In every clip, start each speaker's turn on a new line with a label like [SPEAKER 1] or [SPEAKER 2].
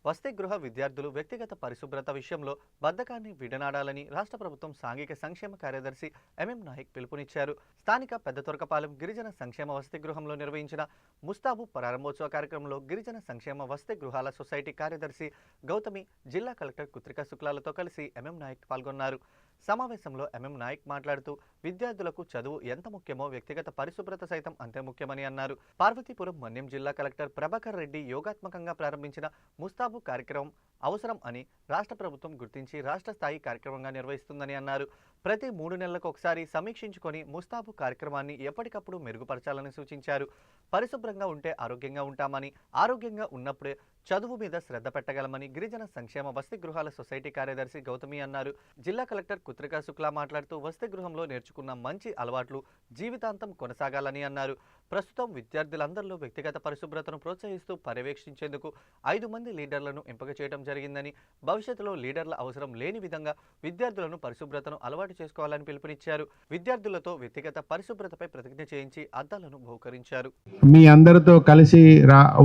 [SPEAKER 1] వసతి గృహ విద్యార్థులు వ్యక్తిగత పరిశుభ్రత విషయంలో బద్ధకాన్ని విడనాడాలని రాష్ట్ర ప్రభుత్వం సాంఘిక సంక్షేమ కార్యదర్శి ఎంఎం నాయక్ పిలుపునిచ్చారు. స్థానిక పెద్దతొరకపాలెం గిరిజన సంక్షేమ వసతి గృహంలో నిర్వహించిన ముస్తాబు ప్రారంభోత్సవ కార్యక్రమంలో గిరిజన సంక్షేమ వసతి గృహాల సొసైటీ కార్యదర్శి గౌతమి, జిల్లా కలెక్టర్ కుత్రిక శుక్లాలతో కలిసి ఎంఎం నాయక్ పాల్గొన్నారు. సమావేశంలో ఎంఎం నాయక్ మాట్లాడుతూ విద్యార్థులకు చదువు ఎంత ముఖ్యమో వ్యక్తిగత పరిశుభ్రత సైతం అంతే ముఖ్యమని అన్నారు. పార్వతీపురం మన్యం జిల్లా కలెక్టర్ ప్రభాకర్ రెడ్డి యోగాత్మకంగా ప్రారంభించిన ముస్తాబు కార్యక్రమం అవసరం అని రాష్ట్ర ప్రభుత్వం గుర్తించి రాష్ట్ర స్థాయి కార్యక్రమంగా నిర్వహిస్తుందని అన్నారు. ప్రతి 3 నెలలకు ఒకసారి సమీక్షించుకొని ముస్తాబు కార్యక్రమాన్ని ఎప్పటికప్పుడు మెరుగుపరచాలని సూచించారు. పరిశుభ్రంగా ఉంటే ఆరోగ్యంగా ఉంటామని, ఆరోగ్యంగా ఉన్నప్పుడే చదువు మీద శ్రద్ధ పెట్టగలమని గిరిజన సంక్షేమ వసతి గృహాల సొసైటీ కార్యదర్శి గౌతమి అన్నారు. జిల్లా కలెక్టర్ కుత్రిక శుక్లా మాట్లాడుతూ వసతి గృహంలో నేర్చుకున్న మంచి అలవాట్లు జీవితాంతం కొనసాగాలని అన్నారు. ప్రస్తుతం విద్యార్థులందరిలో వ్యక్తిగత పరిశుభ్రతను ప్రోత్సహిస్తూ పర్యవేక్షించేందుకు 5 మంది లీడర్లను ఎంపిక చేయడం జరిగిందని, భవిష్యత్తులో లీడర్ల అవసరం లేని విధంగా విద్యార్థులను పరిశుభ్రతను అలవాటు చేసుకోవాలని పిలుపునిచ్చారు. విద్యార్థులతో వ్యక్తిగత పరిశుభ్రతపై ప్రతిజ్ఞ చేయించి అద్దాలను బహుకరించారు.
[SPEAKER 2] మీ అందరితో కలిసి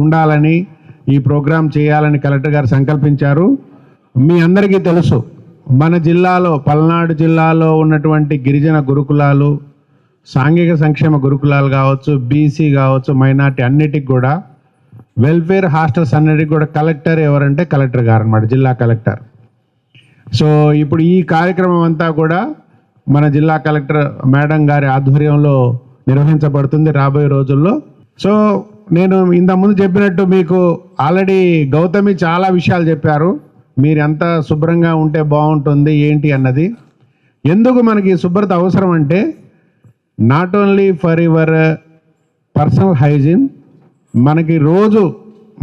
[SPEAKER 2] ఉండాలని ఈ ప్రోగ్రాం చేయాలని కలెక్టర్ గారు సంకల్పించారు. మీ అందరికీ తెలుసు, మన జిల్లాలో పల్నాడు జిల్లాలో ఉన్నటువంటి గిరిజన గురుకులాలు, సాంఘిక సంక్షేమ గురుకులాలు కావచ్చు, బీసీ కావచ్చు, మైనార్టీ అన్నిటికి కూడా వెల్ఫేర్ హాస్టల్స్ అన్నిటికి కూడా కలెక్టర్ ఎవరంటే కలెక్టర్ గారు అన్నమాట, జిల్లా కలెక్టర్. సో ఇప్పుడు ఈ కార్యక్రమం అంతా కూడా మన జిల్లా కలెక్టర్ మేడం గారి ఆధ్వర్యంలో నిర్వహించబడుతుంది రాబోయే రోజుల్లో. సో నేను ఇంతకుముందు చెప్పినట్టు మీకు ఆల్రెడీ గౌతమి చాలా విషయాలు చెప్పారు. మీరు ఎంత శుభ్రంగా ఉంటే బాగుంటుంది ఏంటి అన్నది. ఎందుకు మనకి శుభ్రత అవసరం అంటే not only for your personal hygiene, మనకి రోజు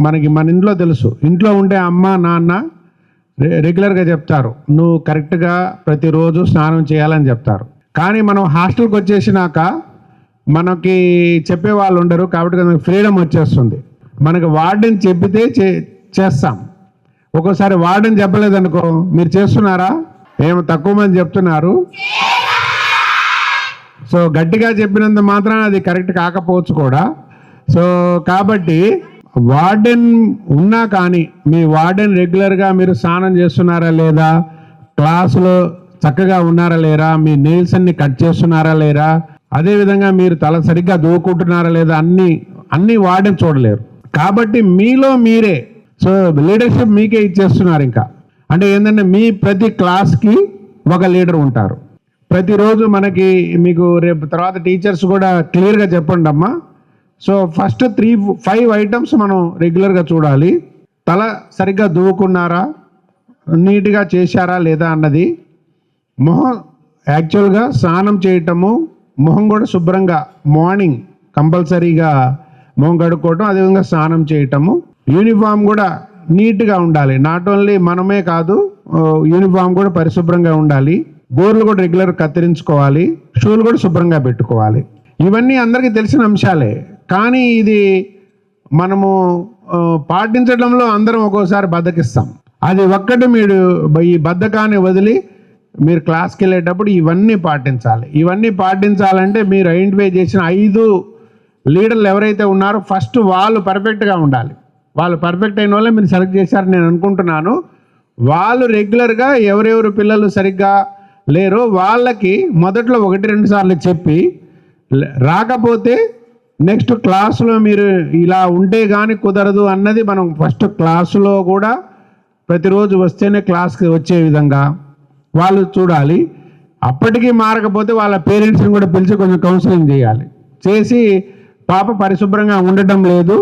[SPEAKER 2] మన ఇంట్లో తెలుసు, ఇంట్లో ఉండే అమ్మ నాన్న రెగ్యులర్గా చెప్తారు నువ్వు కరెక్ట్గా ప్రతిరోజు స్నానం చేయాలని చెప్తారు. కానీ మనం హాస్టల్కి వచ్చేసినాక మనకి చెప్పే వాళ్ళు ఉండరు కాబట్టి మనకి ఫ్రీడమ్ వచ్చేస్తుంది. మనకి వార్డెన్ చెప్పితే చేస్తాం. ఒక్కోసారి వార్డెన్ చెప్పలేదనుకో, మీరు చేస్తున్నారా? ఏమో తక్కువ మంది చెప్తున్నారు. సో గట్టిగా చెప్పినంత మాత్రాన అది కరెక్ట్ కాకపోవచ్చు కూడా. సో కాబట్టి వార్డెన్ ఉన్నా కానీ మీ వార్డెన్ రెగ్యులర్గా మీరు స్నానం చేస్తున్నారా లేదా, క్లాసులో చక్కగా ఉన్నారా లేరా, మీ నెయిల్స్ అన్ని కట్ చేస్తున్నారా లేరా, అదేవిధంగా మీరు తల సరిగ్గా దూకుంటున్నారా లేదా, అన్ని వార్డెన్ చూడలేరు. కాబట్టి మీలో మీరే సో లీడర్షిప్ మీకే ఇచ్చేస్తున్నారు. ఇంకా అంటే ఏంటంటే మీ ప్రతి క్లాస్కి ఒక లీడర్ ఉంటారు. ప్రతిరోజు మీకు రేపు తర్వాత టీచర్స్ కూడా క్లియర్గా చెప్పండి అమ్మా. సో ఫస్ట్ 3-5 ఐటమ్స్ మనం రెగ్యులర్గా చూడాలి. తల సరిగ్గా దూకున్నారా, నీట్గా చేశారా లేదా అన్నది. మొహం యాక్చువల్గా స్నానం చేయటము, మొహం కూడా శుభ్రంగా మార్నింగ్ కంపల్సరీగా మొహం కడుక్కోవటం, అదేవిధంగా స్నానం చేయటము. యూనిఫామ్ కూడా నీట్గా ఉండాలి. నాట్ ఓన్లీ మనమే కాదు, యూనిఫామ్ కూడా పరిశుభ్రంగా ఉండాలి. గోర్లు కూడా రెగ్యులర్ కత్తిరించుకోవాలి. షూలు కూడా శుభ్రంగా పెట్టుకోవాలి. ఇవన్నీ అందరికీ తెలిసిన అంశాలే. కానీ ఇది మనము పాటించడంలో అందరం ఒక్కోసారి బద్దకిస్తాం. అది ఒక్కటి మీరు ఈ బద్ధకాన్ని వదిలి మీరు క్లాస్కి వెళ్ళేటప్పుడు ఇవన్నీ పాటించాలి. ఇవన్నీ పాటించాలంటే మీరు ఐడెంటిఫై చేసిన 5 లీడర్లు ఎవరైతే ఉన్నారో ఫస్ట్ వాళ్ళు పర్ఫెక్ట్గా ఉండాలి. వాళ్ళు పర్ఫెక్ట్ అయిన వాళ్ళే మీరు సెలెక్ట్ చేశారని నేను అనుకుంటున్నాను. వాళ్ళు రెగ్యులర్గా ఎవరెవరు పిల్లలు సరిగ్గా లేరో వాళ్ళకి మొదట్లో 1-2 సార్లు చెప్పి, రాకపోతే నెక్స్ట్ క్లాసులో మీరు ఇలా ఉంటే కానీ కుదరదు అన్నది మనం ఫస్ట్ క్లాసులో కూడా ప్రతిరోజు వస్తేనే క్లాస్కి వచ్చే విధంగా వాళ్ళు చూడాలి. అప్పటికీ మారకపోతే వాళ్ళ పేరెంట్స్ని కూడా పిలిచి కొంచెం కౌన్సిలింగ్ చేయాలి. చేసి పాప పరిశుభ్రంగా ఉండటం లేదు,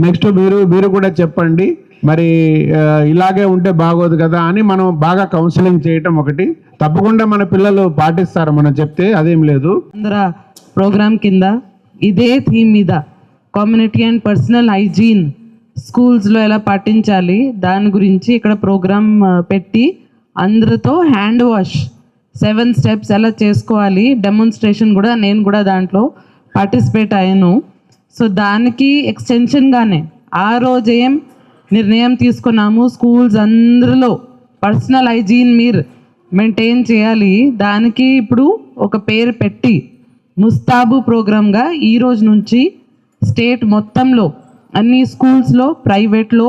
[SPEAKER 2] నెక్స్ట్ మీరు కూడా చెప్పండి, మరి ఇలాగే ఉంటే బాగోదు కదా అని మనం బాగా కౌన్సిలింగ్ చేయటం ఒకటి. తప్పకుండా మన పిల్లలు పాటిస్తారు మనం చెప్తే, అదేం లేదు.
[SPEAKER 3] ప్రోగ్రామ్ కింద ఇదే థీమ్ మీద కమ్యూనిటీ అండ్ పర్సనల్ హైజీన్ స్కూల్స్లో ఎలా పాటించాలి దాని గురించి ఇక్కడ ప్రోగ్రామ్ పెట్టి అందరితో హ్యాండ్ వాష్ 7 స్టెప్స్ ఎలా చేసుకోవాలి డెమోన్స్ట్రేషన్ కూడా నేను కూడా దాంట్లో పార్టిసిపేట్ అయ్యాను. సో దానికి ఎక్స్టెన్షన్గానే ఆ రోజు ఏం నిర్ణయం తీసుకున్నాము, స్కూల్స్ అందరిలో పర్సనల్ హైజీన్ మీరు మెయింటైన్ చేయాలి. దానికి ఇప్పుడు ఒక పేరు పెట్టి ముస్తాబు ప్రోగ్రామ్గా ఈ రోజు నుంచి స్టేట్ మొత్తంలో అన్ని స్కూల్స్లో, ప్రైవేట్లో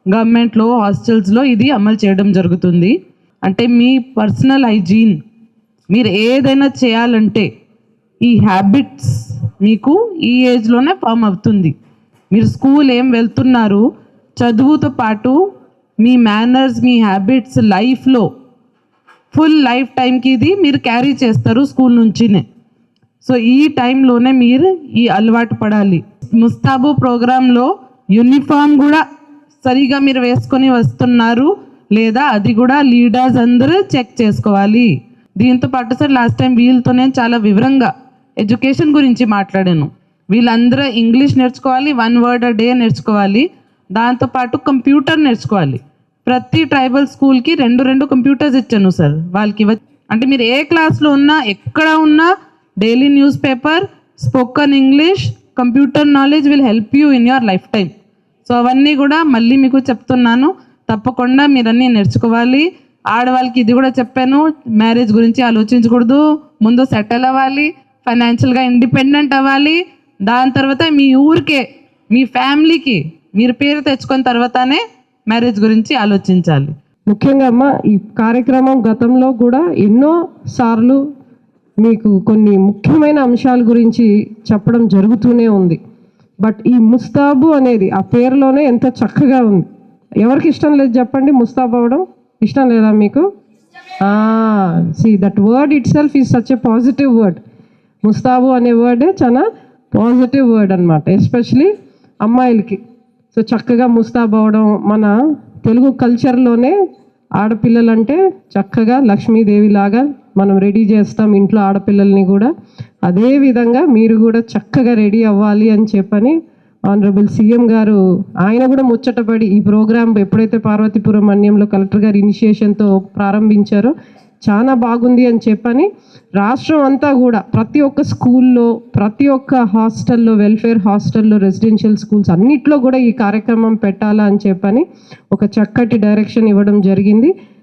[SPEAKER 3] గవర్నమెంట్లో హాస్టల్స్లో ఇది అమలు చేయడం జరుగుతుంది. అంటే మీ పర్సనల్ హైజీన్ మీరు ఏదైనా చేయాలంటే ఈ హ్యాబిట్స్ మీకు ఈ ఏజ్లోనే ఫామ్ అవుతుంది. మీరు స్కూల్ ఏం వెళ్తున్నారు, చదువుతో పాటు మీ మేనర్స్, మీ హ్యాబిట్స్ లైఫ్లో ఫుల్ లైఫ్ టైంకి ఇది మీరు క్యారీ చేస్తారు స్కూల్ నుంచినే. సో ఈ టైంలోనే మీరు ఈ అలవాటు పడాలి. ముస్తాబు ప్రోగ్రాంలో యూనిఫామ్ కూడా సరిగా మీరు వేసుకొని వస్తున్నారు లేదా అది కూడా లీడర్స్ అందరూ చెక్ చేసుకోవాలి. దీంతో పాటు సార్ లాస్ట్ టైం వీళ్ళతో నేను చాలా వివరంగా ఎడ్యుకేషన్ గురించి మాట్లాడాను. వీళ్ళందరూ ఇంగ్లీష్ నేర్చుకోవాలి, 1 word a day నేర్చుకోవాలి, దాంతోపాటు కంప్యూటర్ నేర్చుకోవాలి. ప్రతి ట్రైబల్ స్కూల్కి 2 కంప్యూటర్స్ ఇచ్చాను సార్ వాళ్ళకి. అంటే మీరు ఏ క్లాస్లో ఉన్నా ఎక్కడ ఉన్నా daily news paper, spoken English, computer knowledge will help you in your life time. So అవన్నీ కూడా మళ్ళీ మీకు చెప్తున్నాను, తప్పకుండా మీరు అన్నీ నేర్చుకోవాలి. ఆడవాళ్ళకి ఇది కూడా చెప్పాను, మ్యారేజ్ గురించి ఆలోచించకూడదు, ముందు సెటిల్ అవ్వాలి, ఫైనాన్షియల్గా ఇండిపెండెంట్ అవ్వాలి, దాని తర్వాత మీ ఊరికే మీ ఫ్యామిలీకి మీరు పేరు తెచ్చుకున్న తర్వాతనే మ్యారేజ్ గురించి ఆలోచించాలి.
[SPEAKER 4] ముఖ్యంగా అమ్మ ఈ కార్యక్రమం గతంలో కూడా ఎన్నో సార్లు మీకు కొన్ని ముఖ్యమైన అంశాల గురించి చెప్పడం జరుగుతూనే ఉంది. బట్ ఈ ముస్తాబు అనేది ఆ పేరులోనే ఎంతో చక్కగా ఉంది. ఎవరికి ఇష్టం లేదు చెప్పండి, ముస్తాబు అవ్వడం ఇష్టం లేదా మీకు? See that word itself is such a positive word. ముస్తాబు అనే వర్డే చాలా పాజిటివ్ వర్డ్ అనమాట, ఎస్పెషలీ అమ్మాయిలకి. సో చక్కగా ముస్తాబు అవ్వడం మన తెలుగు కల్చర్లోనే ఆడపిల్లలంటే చక్కగా లక్ష్మీదేవిలాగా మనం రెడీ చేస్తాం ఇంట్లో ఆడపిల్లల్ని కూడా. అదేవిధంగా మీరు కూడా చక్కగా రెడీ అవ్వాలి అని చెప్పని ఆనరబుల్ సీఎం గారు ఆయన కూడా ముచ్చటపడి ఈ ప్రోగ్రాం ఎప్పుడైతే పార్వతీపురం మన్యంలో కలెక్టర్ గారు ఇనిషియేషన్తో ప్రారంభించారో చాలా బాగుంది అని చెప్పని రాష్ట్రం అంతా కూడా ప్రతి ఒక్క స్కూల్లో, ప్రతి ఒక్క హాస్టల్లో, వెల్ఫేర్ హాస్టల్లో, రెసిడెన్షియల్ స్కూల్స్ అన్నిట్లో కూడా ఈ కార్యక్రమం పెట్టాలా అని చెప్పని ఒక చక్కటి డైరెక్షన్ ఇవ్వడం జరిగింది.